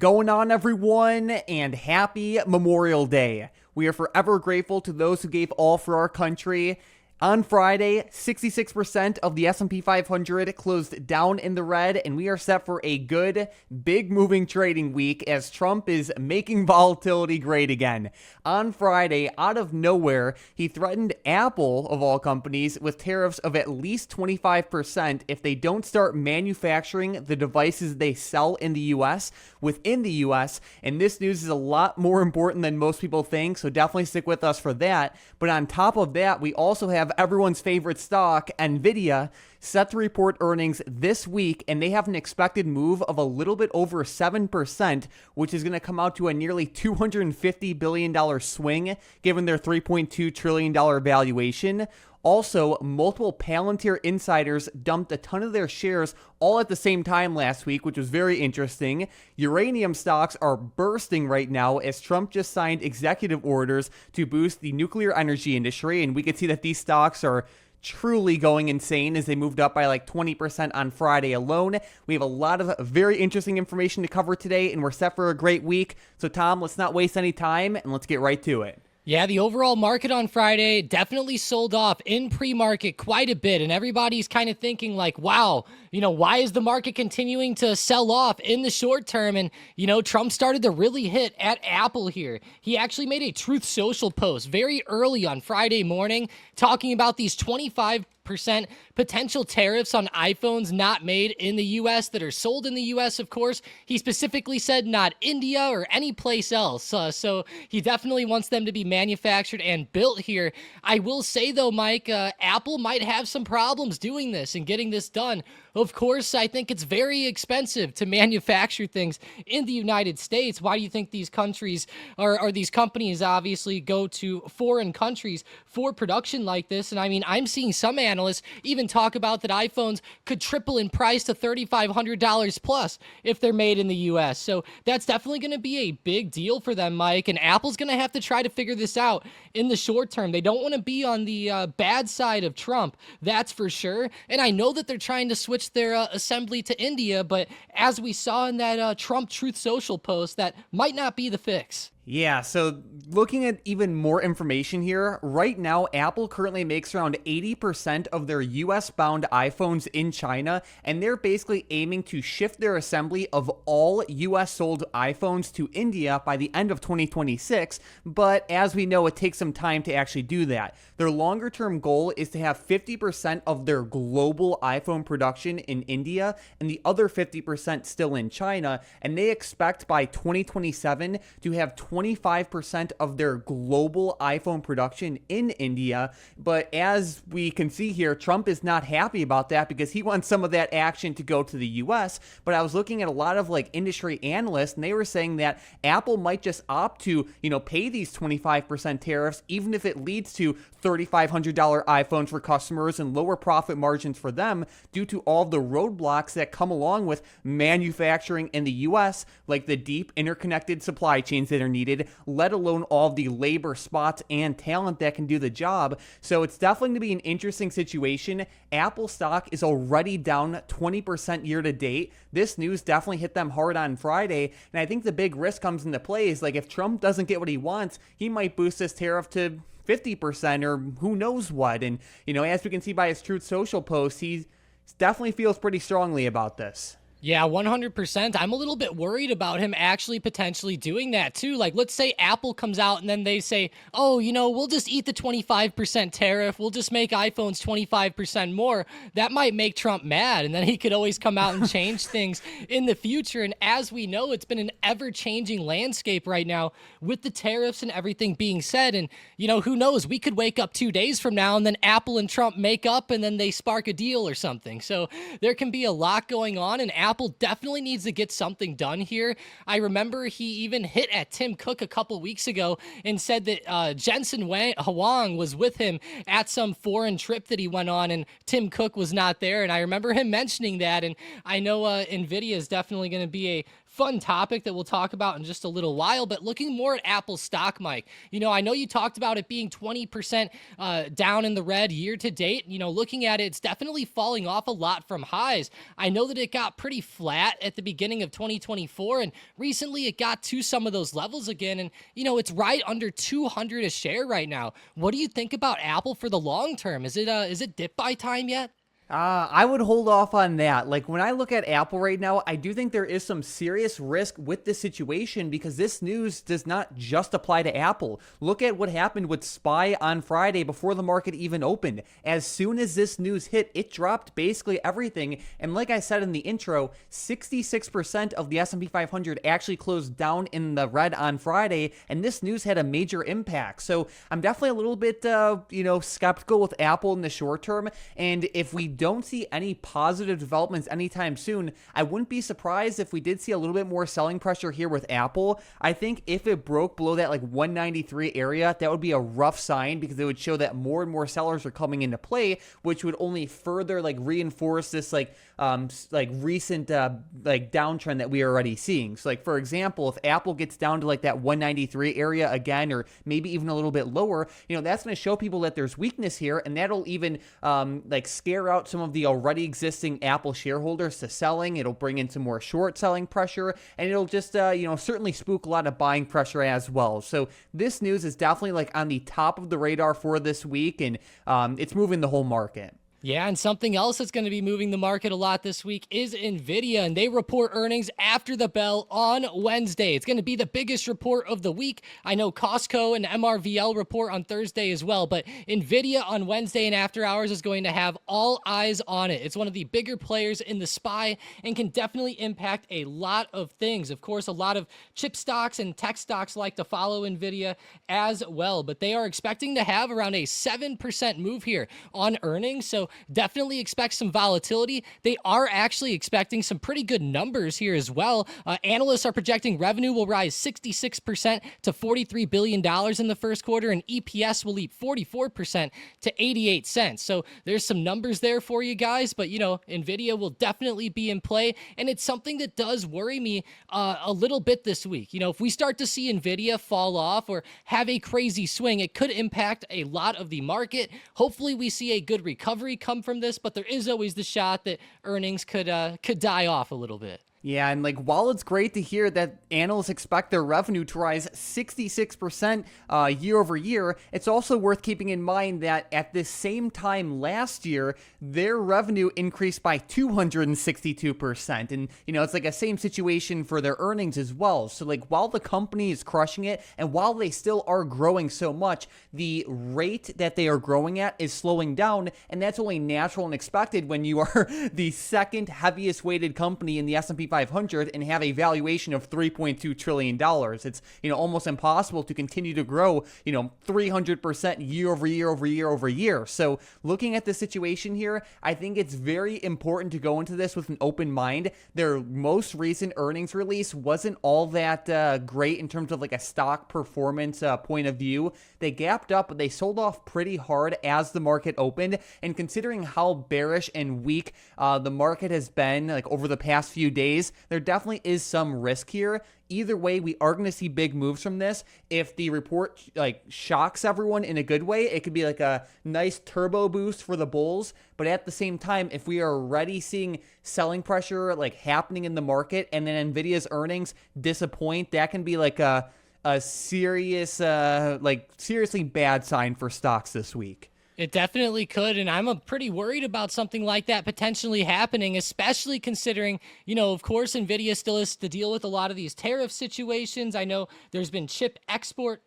going on, everyone, and happy Memorial Day. We are forever grateful to those who gave all for our country. On Friday, 66% of the S&P 500 closed down in the red, and we are set for a good, big moving trading week as Trump is making volatility great again. On Friday, out of nowhere, he threatened Apple, of all companies, with tariffs of at least 25% if they don't start manufacturing the devices they sell in the U.S. within the U.S., and this news is a lot more important than most people think, so definitely stick with us for that. But on top of that, we also have everyone's favorite stock, Nvidia, set to report earnings this week, and they have an expected move of a little bit over 7%, which is going to come out to a nearly $250 billion swing, given their $3.2 trillion valuation. Also, multiple Palantir insiders dumped a ton of their shares all at the same time last week, which was very interesting. Uranium stocks are bursting right now as Trump just signed executive orders to boost the nuclear energy industry, and we can see that these stocks are truly going insane as they moved up by like 20% on Friday alone. We have a lot of very interesting information to cover today, and we're set for a great week. So Tom, let's not waste any time and let's get right to it. Yeah, the overall market on Friday definitely sold off in pre-market quite a bit, and everybody's kind of thinking like, wow, why is the market continuing to sell off in the short term? And, Trump started to really hit at Apple here. He actually made a Truth Social post very early on Friday morning talking about these 25% potential tariffs on iPhones not made in the U.S. that are sold in the U.S., of course. He specifically said not India or any place else. So he definitely wants them to be manufactured and built here. I will say, though, Mike, Apple might have some problems doing this and getting this done. Of course, I think it's very expensive to manufacture things in the United States. Why do you think these countries or these companies obviously go to foreign countries for production like this? And I mean, I'm seeing some analysts even talk about that iPhones could triple in price to $3,500 plus if they're made in the U.S. So that's definitely going to be a big deal for them, Mike. And Apple's going to have to try to figure this out in the short term. They don't want to be on the bad side of Trump, that's for sure. And I know that they're trying to switch their assembly to India, but as we saw in that Trump Truth Social post, that might not be the fix. Yeah, so looking at even more information here, right now Apple currently makes around 80% of their US-bound iPhones in China, and they're basically aiming to shift their assembly of all US-sold iPhones to India by the end of 2026, but as we know, it takes some time to actually do that. Their longer-term goal is to have 50% of their global iPhone production in India and the other 50% still in China, and they expect by 2027 to have 25% of their global iPhone production in India. But as we can see here, Trump is not happy about that because he wants some of that action to go to the US. But I was looking at a lot of like industry analysts, and they were saying that Apple might just opt to, pay these 25% tariffs, even if it leads to $3,500 iPhones for customers and lower profit margins for them due to all the roadblocks that come along with manufacturing in the US, like the deep interconnected supply chains that are needed, let alone all the labor spots and talent that can do the job. So it's definitely going to be an interesting situation. Apple stock is already down 20% year to date. This news definitely hit them hard on Friday, and I think the big risk comes into play is like if Trump doesn't get what he wants, he might boost this tariff to 50% or who knows what. And, as we can see by his Truth Social post, he definitely feels pretty strongly about this. Yeah, 100%. I'm a little bit worried about him actually potentially doing that too. Like, let's say Apple comes out and then they say, oh, we'll just eat the 25% tariff. We'll just make iPhones 25% more. That might make Trump mad. And then he could always come out and change things in the future. And as we know, it's been an ever-changing landscape right now with the tariffs and everything being said. And, who knows? We could wake up 2 days from now and then Apple and Trump make up and then they spark a deal or something. So there can be a lot going on, and Apple definitely needs to get something done here. I remember he even hit at Tim Cook a couple weeks ago and said that Jensen Huang was with him at some foreign trip that he went on, and Tim Cook was not there. And I remember him mentioning that, and I know Nvidia is definitely going to be a fun topic that we'll talk about in just a little while. But looking more at Apple stock, Mike, I know you talked about it being 20% down in the red year to date. Looking at it, it's definitely falling off a lot from highs. I know that it got pretty flat at the beginning of 2024, and recently it got to some of those levels again. And, it's right under 200 a share right now. What do you think about Apple for the long term? Is it dip buy time yet? I would hold off on that. Like, when I look at Apple right now, I do think there is some serious risk with this situation because this news does not just apply to Apple. Look at what happened with SPY on Friday before the market even opened. As soon as this news hit, it dropped basically everything. And like I said in the intro, 66% of the S&P 500 actually closed down in the red on Friday, and this news had a major impact. So I'm definitely a little bit, skeptical with Apple in the short term. And if we don't see any positive developments anytime soon, I wouldn't be surprised if we did see a little bit more selling pressure here with Apple. I think if it broke below that 193 area, that would be a rough sign because it would show that more and more sellers are coming into play, which would only further reinforce this recent downtrend that we are already seeing. So for example, if Apple gets down to that 193 area again, or maybe even a little bit lower, that's going to show people that there's weakness here, and that'll even scare out some of the already existing Apple shareholders to selling. It'll bring in some more short selling pressure, and it'll just certainly spook a lot of buying pressure as well. So this news is definitely on the top of the radar for this week, and it's moving the whole market. Yeah, and something else that's going to be moving the market a lot this week is Nvidia, and they report earnings after the bell on Wednesday. It's going to be the biggest report of the week. I know Costco and MRVL report on Thursday as well, but Nvidia on Wednesday and after hours is going to have all eyes on it. It's one of the bigger players in the SPY and can definitely impact a lot of things. Of course, a lot of chip stocks and tech stocks like to follow Nvidia as well, but they are expecting to have around a 7% move here on earnings, so definitely expect some volatility. They are actually expecting some pretty good numbers here as well. Analysts are projecting revenue will rise 66% to $43 billion in the first quarter, and EPS will leap 44% to 88 cents. So there's some numbers there for you guys, but Nvidia will definitely be in play, and it's something that does worry me a little bit this week. If we start to see Nvidia fall off or have a crazy swing, it could impact a lot of the market. Hopefully we see a good recovery come from this, but there is always the shot that earnings could die off a little bit. Yeah, and while it's great to hear that analysts expect their revenue to rise 66% year over year, it's also worth keeping in mind that at the same time last year, their revenue increased by 262%. And, it's a same situation for their earnings as well. So while the company is crushing it and while they still are growing so much, the rate that they are growing at is slowing down. And that's only natural and expected when you are the second heaviest weighted company in the S&P 500 and have a valuation of $3.2 trillion. It's, almost impossible to continue to grow, 300% year over year over year over year. So looking at the situation here, I think it's very important to go into this with an open mind. Their most recent earnings release wasn't all that great in terms of a stock performance point of view. They gapped up, but they sold off pretty hard as the market opened. And considering how bearish and weak the market has been over the past few days, there definitely is some risk here. Either way, we are going to see big moves from this. If the report shocks everyone in a good way, it could be a nice turbo boost for the bulls. But at the same time, if we are already seeing selling pressure happening in the market, and then Nvidia's earnings disappoint, that can be a serious, seriously bad sign for stocks this week. It definitely could, and I'm pretty worried about something like that potentially happening, especially considering, of course, Nvidia still has to deal with a lot of these tariff situations. I know there's been chip export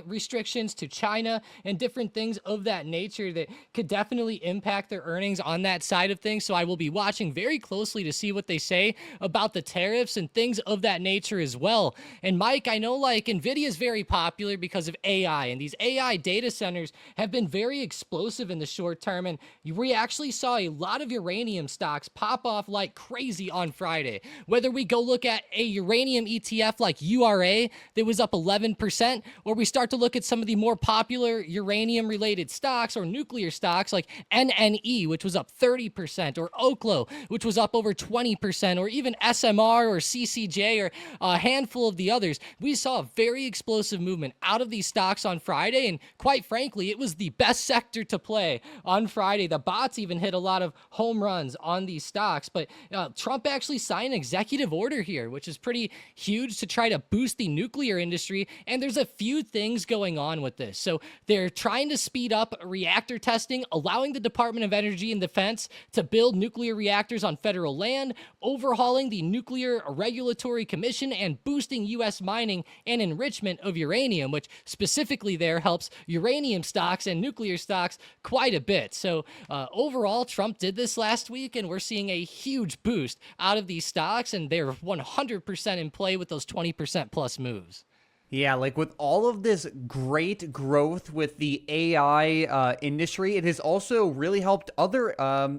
restrictions to China and different things of that nature that could definitely impact their earnings on that side of things. So I will be watching very closely to see what they say about the tariffs and things of that nature as well. And Mike, I know Nvidia is very popular because of AI, and these AI data centers have been very explosive explosive in the short term, and we actually saw a lot of uranium stocks pop off like crazy on Friday. Whether we go look at a uranium ETF like URA that was up 11%, or we start to look at some of the more popular uranium related stocks or nuclear stocks like NNE, which was up 30%, or Oklo, which was up over 20%, or even SMR or CCJ or a handful of the others, we saw a very explosive movement out of these stocks on Friday. And quite frankly, it was the best sector to play on Friday. The bots even hit a lot of home runs on these stocks. But Trump actually signed an executive order here, which is pretty huge to try to boost the nuclear industry. And there's a few things going on with this. So they're trying to speed up reactor testing, allowing the Department of Energy and Defense to build nuclear reactors on federal land, overhauling the Nuclear Regulatory Commission, and boosting U.S. mining and enrichment of uranium, which specifically there helps uranium stocks and nuclear stocks quite a bit. So overall, Trump did this last week, and we're seeing a huge boost out of these stocks, and they're 100% in play with those 20% plus moves. Yeah, like with all of this great growth with the AI industry, it has also really helped other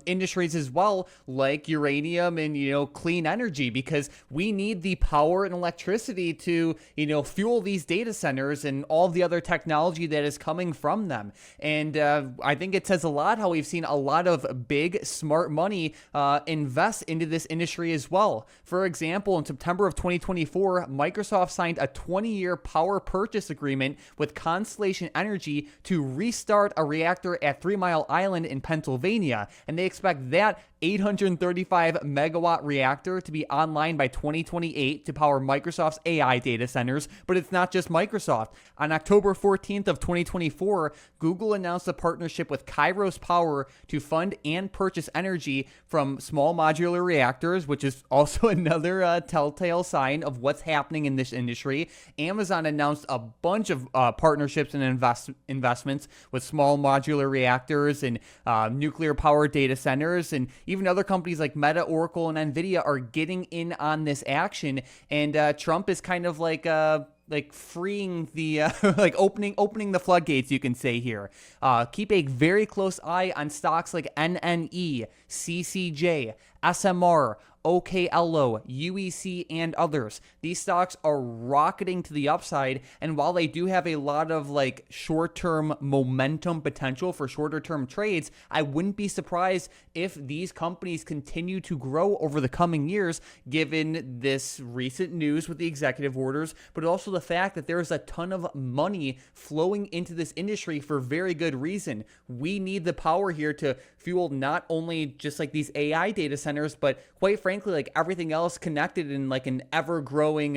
industries as well, like uranium and, clean energy, because we need the power and electricity to, fuel these data centers and all the other technology that is coming from them. And I think it says a lot how we've seen a lot of big, smart money invest into this industry as well. For example, in September of 2024, Microsoft signed a 20-year power purchase agreement with Constellation Energy to restart a reactor at 3 Mile Island in Pennsylvania, and they expect that 835 megawatt reactor to be online by 2028 to power Microsoft's AI data centers. But it's not just Microsoft. On October 14th of 2024, Google announced a partnership with Kairos Power to fund and purchase energy from small modular reactors, which is also another telltale sign of what's happening in this industry. Amazon announced a bunch of partnerships and investments with small modular reactors and nuclear power data centers, and even other companies like Meta, Oracle, and Nvidia are getting in on this action. And Trump is kind of like freeing the like opening the floodgates, you can say here. Keep a very close eye on stocks like NNE, CCJ, SMR, OKLO, UEC, and others. These stocks are rocketing to the upside, and while they do have a lot of short-term momentum potential for shorter-term trades, I wouldn't be surprised if these companies continue to grow over the coming years, given this recent news with the executive orders, but also the fact that there's a ton of money flowing into this industry for very good reason. We need the power here to fuel not only just these AI data centers, but quite frankly, everything else connected in an ever-growing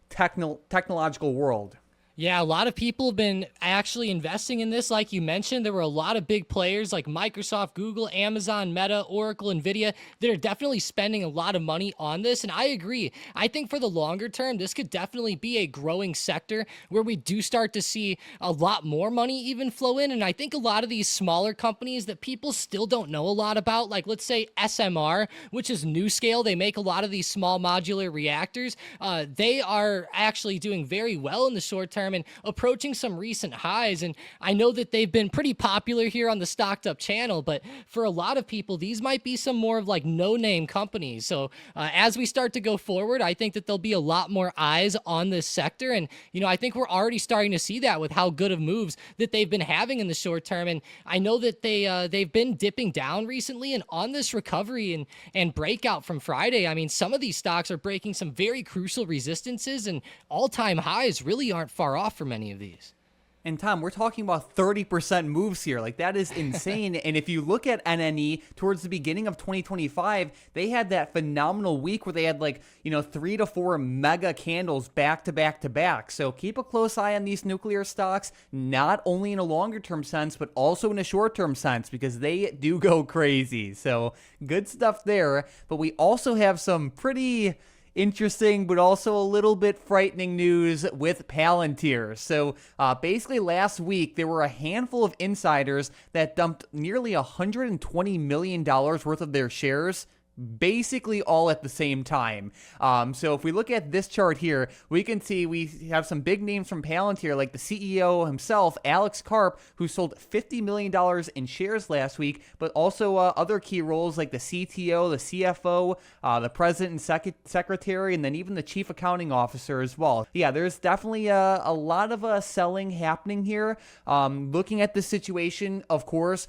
technological world. Yeah, a lot of people have been actually investing in this. Like you mentioned, there were a lot of big players like Microsoft, Google, Amazon, Meta, Oracle, Nvidia that are definitely spending a lot of money on this. And I agree. I think for the longer term, this could definitely be a growing sector where we do start to see a lot more money even flow in. And I think a lot of these smaller companies that people still don't know a lot about, like let's say SMR, which is NuScale, they make a lot of these small modular reactors. They are actually doing very well in the short term and approaching some recent highs. And I know that they've been pretty popular here on the Stocked Up channel, but for a lot of people, these might be some more of no-name companies. So as we start to go forward, I think that there'll be a lot more eyes on this sector. And, I think we're already starting to see that with how good of moves that they've been having in the short term. And I know that they've been dipping down recently, and on this recovery and breakout from Friday, I mean, some of these stocks are breaking some very crucial resistances, and all-time highs really aren't far off for many of these. And Tom, we're talking about 30% moves here. That is insane. And if you look at NNE towards the beginning of 2025, they had that phenomenal week where they had 3 to 4 mega candles back to back to back. So keep a close eye on these nuclear stocks, not only in a longer term sense, but also in a short term sense, because they do go crazy. So good stuff there. But we also have some pretty interesting but also a little bit frightening news with Palantir. So basically last week there were a handful of insiders that dumped nearly $120 million worth of their shares basically all at the same time. So if we look at this chart here, we can see we have some big names from Palantir, like the CEO himself, Alex Karp, who sold $50 million in shares last week, but also other key roles like the CTO, the CFO, the president and secretary, and then even the chief accounting officer as well. Yeah, there's definitely a lot of selling happening here. Looking at this situation, of course,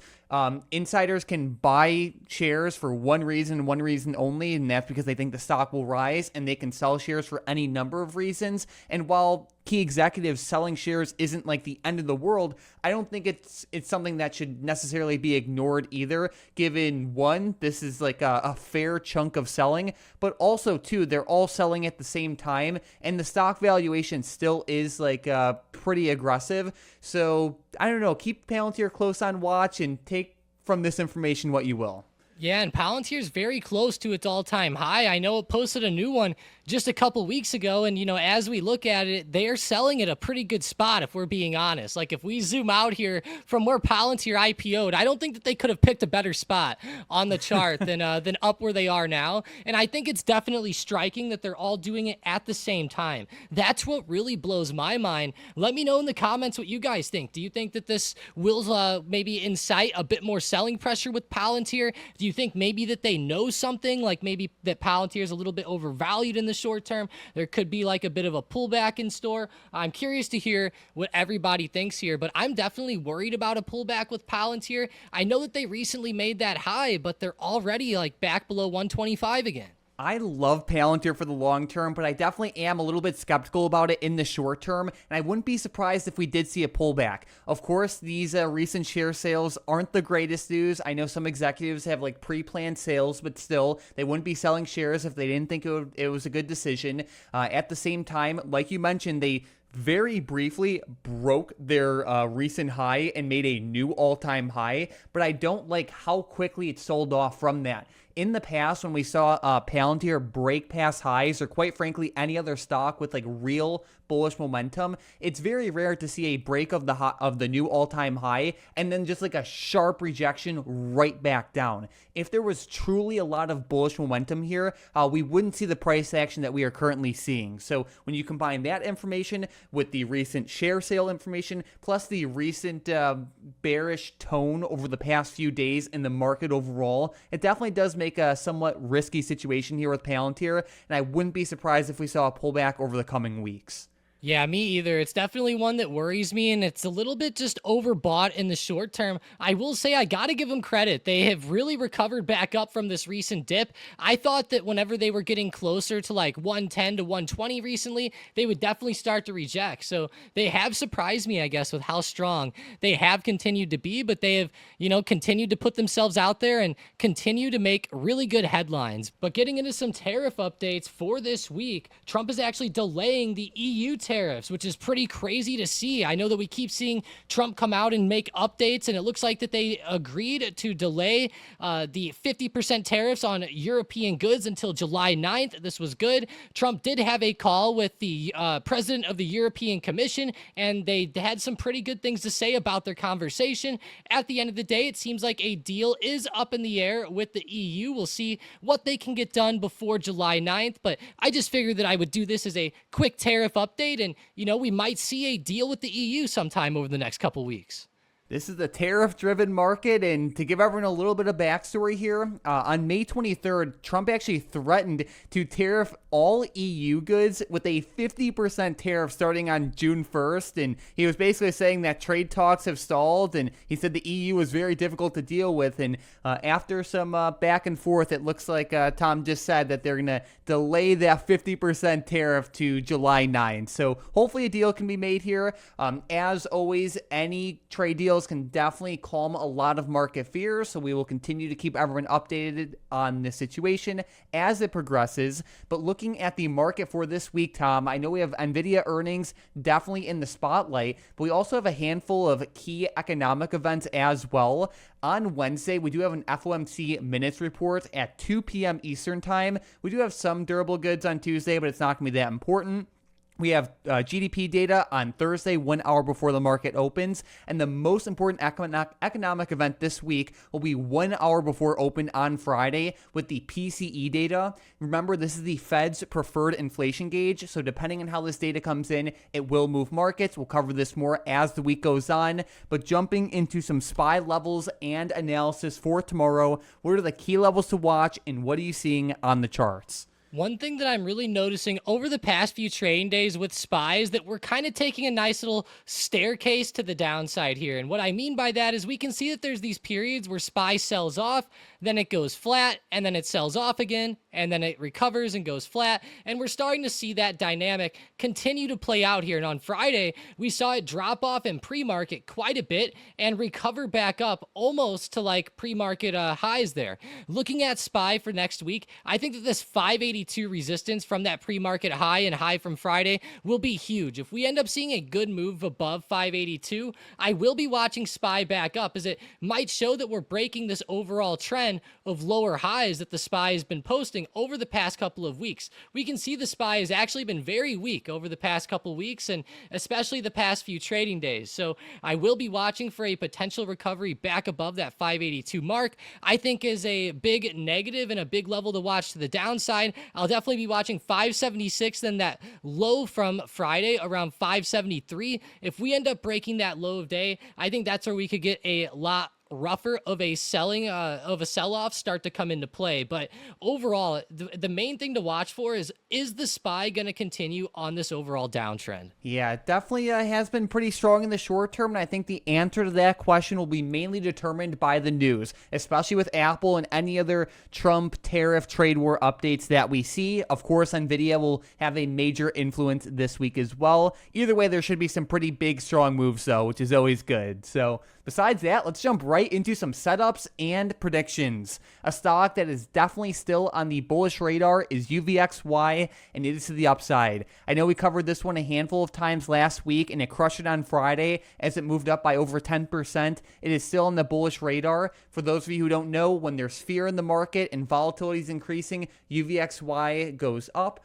insiders can buy shares for one reason only, and that's because they think the stock will rise, and they can sell shares for any number of reasons. And while key executives selling shares isn't like the end of the world, I don't think it's something that should necessarily be ignored either, given one, this is like a fair chunk of selling, but also two, they're all selling at the same time, and the stock valuation still is like pretty aggressive. So I don't know, keep Palantir close on watch and take from this information what you will. Yeah, and Palantir's very close to its all-time high. I know it posted a new one just a couple weeks ago, and, as we look at it, they are selling at a pretty good spot, if we're being honest. Like, if we zoom out here from where Palantir IPO'd, I don't think that they could have picked a better spot on the chart than up where they are now, and I think it's definitely striking that they're all doing it at the same time. That's what really blows my mind. Let me know in the comments what you guys think. Do you think that this will maybe incite a bit more selling pressure with Palantir? Do you think maybe that they know something, like maybe that Palantir is a little bit overvalued in the short term? There could be like a bit of a pullback in store. I'm curious to hear what everybody thinks here, but I'm definitely worried about a pullback with Palantir. I know that they recently made that high, but they're already like back below 125 again. I love Palantir for the long term, but I definitely am a little bit skeptical about it in the short term, and I wouldn't be surprised if we did see a pullback. Of course, these recent share sales aren't the greatest news. I know some executives have like pre-planned sales, but still, they wouldn't be selling shares if they didn't think it was a good decision. At the same time, like you mentioned, they very briefly broke their recent high and made a new all-time high, but I don't like how quickly it sold off from that. In the past, when we saw Palantir break past highs, or quite frankly, any other stock with like real bullish momentum, it's very rare to see a break of the new all-time high and then just like a sharp rejection right back down. If there was truly a lot of bullish momentum here, we wouldn't see the price action that we are currently seeing. So when you combine that information with the recent share sale information, plus the recent bearish tone over the past few days in the market overall, it definitely does make a somewhat risky situation here with Palantir, and I wouldn't be surprised if we saw a pullback over the coming weeks. Yeah, me either. It's definitely one that worries me, and it's a little bit just overbought in the short term. I will say I got to give them credit. They have really recovered back up from this recent dip. I thought that whenever they were getting closer to like 110 to 120 recently, they would definitely start to reject. So they have surprised me, I guess, with how strong they have continued to be, but they have, continued to put themselves out there and continue to make really good headlines. But getting into some tariff updates for this week, Trump is actually delaying the EU tariffs, which is pretty crazy to see. I know that we keep seeing Trump come out and make updates, and it looks like that they agreed to delay the 50% tariffs on European goods until July 9th. This was good. Trump did have a call with the president of the European Commission, and they had some pretty good things to say about their conversation. At the end of the day, it seems like a deal is up in the air with the EU. We'll see what they can get done before July 9th, but I just figured that I would do this as a quick tariff update, and we might see a deal with the EU sometime over the next couple weeks. This is a tariff-driven market, and to give everyone a little bit of backstory here, on May 23rd, Trump actually threatened to tariff all EU goods with a 50% tariff starting on June 1st, and he was basically saying that trade talks have stalled, and he said the EU was very difficult to deal with, and after some back and forth, it looks like Tom just said that they're going to delay that 50% tariff to July 9th. So hopefully a deal can be made here. As always, any trade deal can definitely calm a lot of market fears, so we will continue to keep everyone updated on this situation as it progresses. But looking at the market for this week, Tom, I know we have Nvidia earnings definitely in the spotlight, but we also have a handful of key economic events as well. On Wednesday, we do have an FOMC minutes report at 2 p.m. Eastern time. We do have some durable goods on Tuesday, but it's not going to be that important. We have GDP data on Thursday, 1 hour before the market opens. And the most important economic event this week will be 1 hour before open on Friday with the PCE data. Remember, this is the Fed's preferred inflation gauge. So depending on how this data comes in, it will move markets. We'll cover this more as the week goes on. But jumping into some SPY levels and analysis for tomorrow, what are the key levels to watch and what are you seeing on the charts? One thing that I'm really noticing over the past few trading days with SPY is that we're kind of taking a nice little staircase to the downside here. And what I mean by that is we can see that there's these periods where SPY sells off, then it goes flat, and then it sells off again, and then it recovers and goes flat. And we're starting to see that dynamic continue to play out here. And on Friday, we saw it drop off in pre-market quite a bit and recover back up almost to like pre-market highs there. Looking at SPY for next week, I think that this 582 resistance from that pre-market high and high from Friday will be huge. If we end up seeing a good move above 582, I will be watching SPY back up, as it might show that we're breaking this overall trend of lower highs that the SPY has been posting over the past couple of weeks. We can see the SPY has actually been very weak over the past couple of weeks, and especially the past few trading days. So I will be watching for a potential recovery back above that 582 mark. I think is a big negative and a big level to watch to the downside. I'll definitely be watching 576, then that low from Friday around 573. If we end up breaking that low of day, I think that's where we could get a lot rougher of a sell-off start to come into play. But overall, the main thing to watch for is the SPY going to continue on this overall downtrend? Yeah, it definitely has been pretty strong in the short term, and I think the answer to that question will be mainly determined by the news, especially with Apple and any other Trump tariff trade war updates that we see. Of course, Nvidia will have a major influence this week as well. Either way, there should be some pretty big, strong moves, though, which is always good. So besides that, let's jump right into some setups and predictions. A stock that is definitely still on the bullish radar is UVXY, and it is to the upside. I know we covered this one a handful of times last week, and it crushed it on Friday as it moved up by over 10%. It is still on the bullish radar. For those of you who don't know, when there's fear in the market and volatility is increasing, UVXY goes up.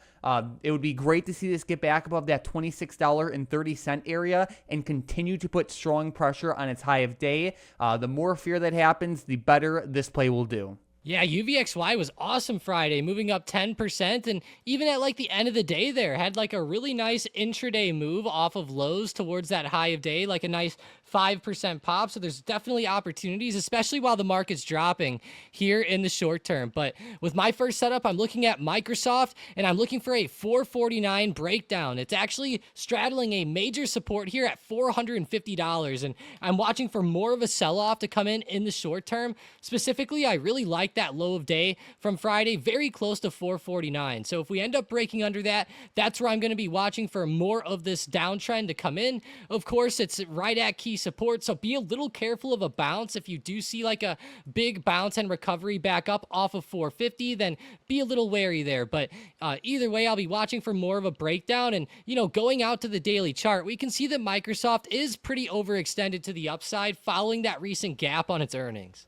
It would be great to see this get back above that $26.30 area and continue to put strong pressure on its high of day. The more fear that happens, the better this play will do. Yeah, UVXY was awesome Friday, moving up 10%, and even at like the end of the day there, had like a really nice intraday move off of lows towards that high of day, like a nice 5% pop. So there's definitely opportunities, especially while the market's dropping here in the short term. But with my first setup, I'm looking at Microsoft, and I'm looking for a 449 breakdown. It's actually straddling a major support here at $450, and I'm watching for more of a sell-off to come in the short term. Specifically, I really like that low of day from Friday, very close to 449. So if we end up breaking under that, that's where I'm going to be watching for more of this downtrend to come in. Of course, it's right at key support, so be a little careful of a bounce. If you do see like a big bounce and recovery back up off of 450, then be a little wary there. But either way, I'll be watching for more of a breakdown. And, you know, going out to the daily chart, we can see that Microsoft is pretty overextended to the upside following that recent gap on its earnings.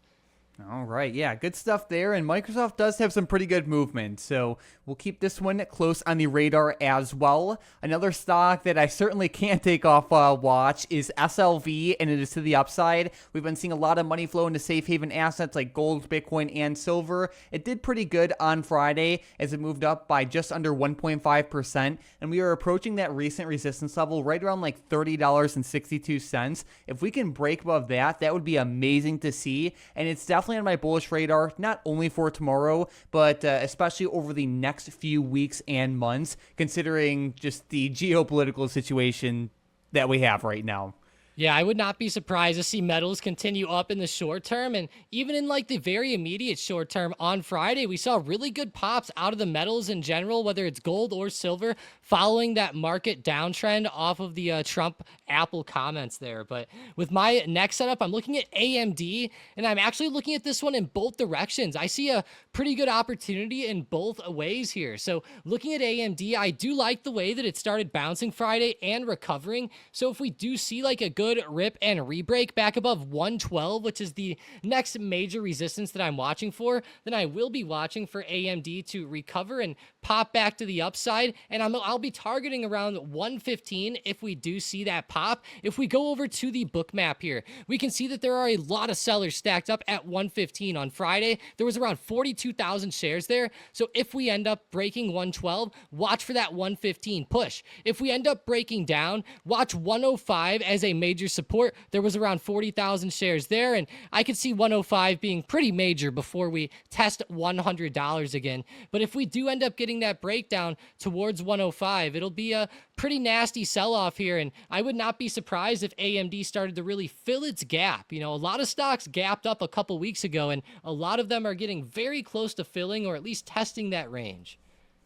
All right, yeah, good stuff there, and Microsoft does have some pretty good movement, so we'll keep this one close on the radar as well. Another stock that I certainly can't take off watch is SLV, and it is to the upside. We've been seeing a lot of money flow into safe haven assets like gold, Bitcoin, and silver. It did pretty good on Friday as it moved up by just under 1.5%, and we are approaching that recent resistance level right around like $30.62. If we can break above that, that would be amazing to see, and it's definitely on my bullish radar, not only for tomorrow, but especially over the next few weeks and months, considering just the geopolitical situation that we have right now. Yeah, I would not be surprised to see metals continue up in the short term. And even in like the very immediate short term on Friday, we saw really good pops out of the metals in general, whether it's gold or silver, following that market downtrend off of the Trump Apple comments there. But with my next setup, I'm looking at AMD, and I'm actually looking at this one in both directions. I see a pretty good opportunity in both ways here. So looking at AMD, I do like the way that it started bouncing Friday and recovering. So if we do see like a good good rip and rebreak back above 112, which is the next major resistance that I'm watching for, then I will be watching for AMD to recover and pop back to the upside, and I'll be targeting around 115 if we do see that pop. If we go over to the Bookmap here, we can see that there are a lot of sellers stacked up at 115 on Friday. There was around 42,000 shares there, so if we end up breaking 112, watch for that 115 push. If we end up breaking down, watch 105 as a major support. There was around 40,000 shares there, and I could see 105 being pretty major before we test $100 again. But if we do end up getting that breakdown towards 105, it'll be a pretty nasty sell-off here, and I would not be surprised if AMD started to really fill its gap. You know, a lot of stocks gapped up a couple weeks ago, and a lot of them are getting very close to filling or at least testing that range.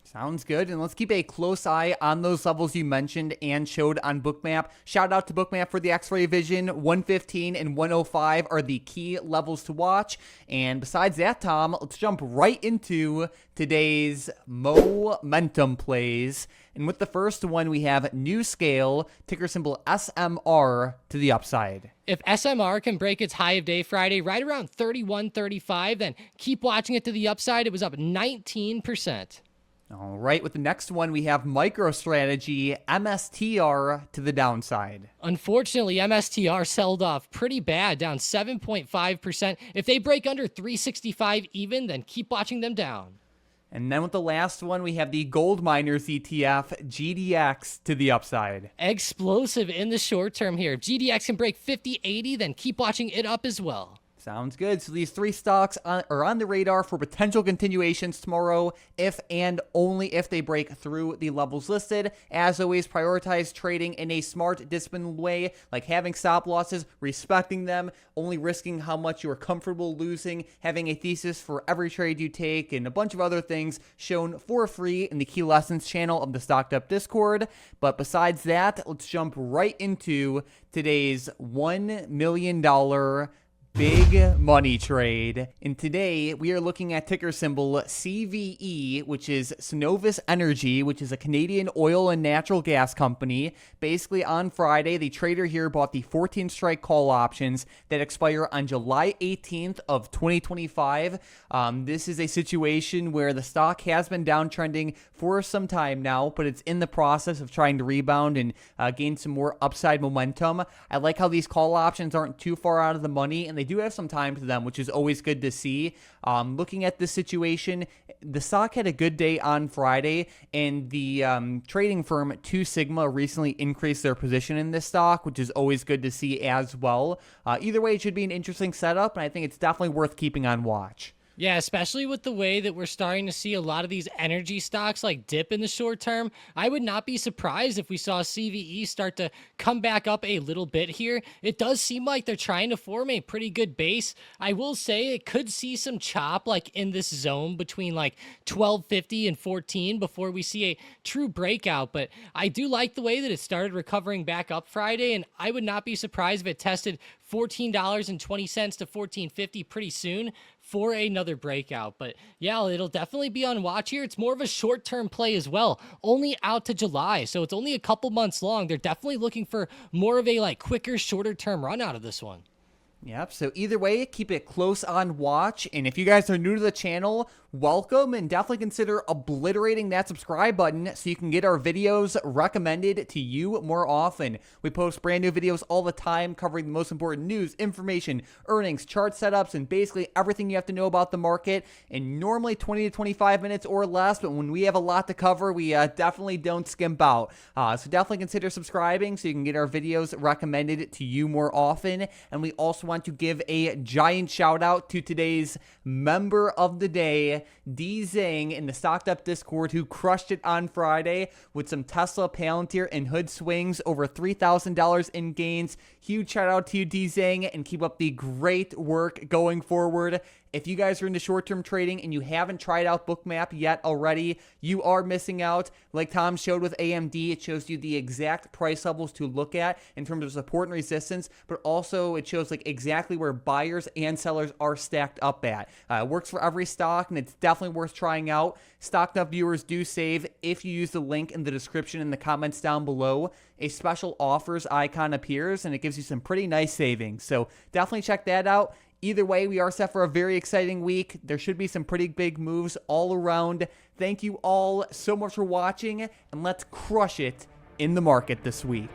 Sounds good. And let's keep a close eye on those levels you mentioned and showed on Bookmap. Shout out to Bookmap for the X-ray vision. 115 and 105 are the key levels to watch. And besides that, Tom, let's jump right into today's momentum plays. And with the first one, we have New Scale, ticker symbol SMR, to the upside. If SMR can break its high of day Friday right around 31.35, then keep watching it to the upside. It was up 19%. All right, with the next one, we have MicroStrategy, MSTR, to the downside. Unfortunately, MSTR sold off pretty bad, down 7.5%. If they break under 365 even, then keep watching them down. And then with the last one, we have the Gold Miners ETF, GDX, to the upside. Explosive in the short term here. If GDX can break 50.80, then keep watching it up as well. Sounds good. So these three stocks are on the radar for potential continuations tomorrow, if and only if they break through the levels listed. As always, prioritize trading in a smart, disciplined way, like having stop losses, respecting them, only risking how much you are comfortable losing, having a thesis for every trade you take, and a bunch of other things shown for free in the Key Lessons channel of the Stocked Up Discord. But besides that, let's jump right into today's $1 million big money trade. And today we are looking at ticker symbol CVE, which is Cenovus Energy, which is a Canadian oil and natural gas company. Basically on Friday, the trader here bought the 14 strike call options that expire on July 18th of 2025. This is a situation where the stock has been downtrending for some time now, but it's in the process of trying to rebound and gain some more upside momentum. I like how these call options aren't too far out of the money, and they do have some time to them, which is always good to see. Looking at this situation, the stock had a good day on Friday, and the trading firm 2 Sigma recently increased their position in this stock, which is always good to see as well. Either way, it should be an interesting setup, and I think it's definitely worth keeping on watch. Yeah, especially with the way that we're starting to see a lot of these energy stocks like dip in the short term. I would not be surprised if we saw CVE start to come back up a little bit here. It does seem like they're trying to form a pretty good base. I will say it could see some chop like in this zone between like 1250 and 14 before we see a true breakout. But I do like the way that it started recovering back up Friday, and I would not be surprised if it tested $14.20 to $14.50 pretty soon for another breakout. But yeah, it'll definitely be on watch here. It's more of a short-term play as well, only out to July, so it's only a couple months long. They're definitely looking for more of a like quicker, shorter-term run out of this one. Yep, so either way, keep it close on watch. And if you guys are new to the channel, welcome, and definitely consider obliterating that subscribe button so you can get our videos recommended to you more often. We post brand new videos all the time covering the most important news, information, earnings, chart setups, and basically everything you have to know about the market in normally 20 to 25 minutes or less. But when we have a lot to cover, we definitely don't skimp out. So definitely consider subscribing so you can get our videos recommended to you more often. And we also want to give a giant shout out to today's member of the day, D Zhang in the Stocked Up Discord, who crushed it on Friday with some Tesla, Palantir, and Hood swings, over $3,000 in gains. Huge shout out to you, D Zhang, and keep up the great work going forward. If you guys are into short-term trading and you haven't tried out Bookmap yet already, you are missing out. Like Tom showed with AMD, it shows you the exact price levels to look at in terms of support and resistance, but also it shows like exactly where buyers and sellers are stacked up at. It works for every stock, and it's definitely worth trying out. StockedUp viewers do save if you use the link in the description in the comments down below. A special offers icon appears, and it gives you some pretty nice savings. So definitely check that out. Either way, we are set for a very exciting week. There should be some pretty big moves all around. Thank you all so much for watching, and let's crush it in the market this week.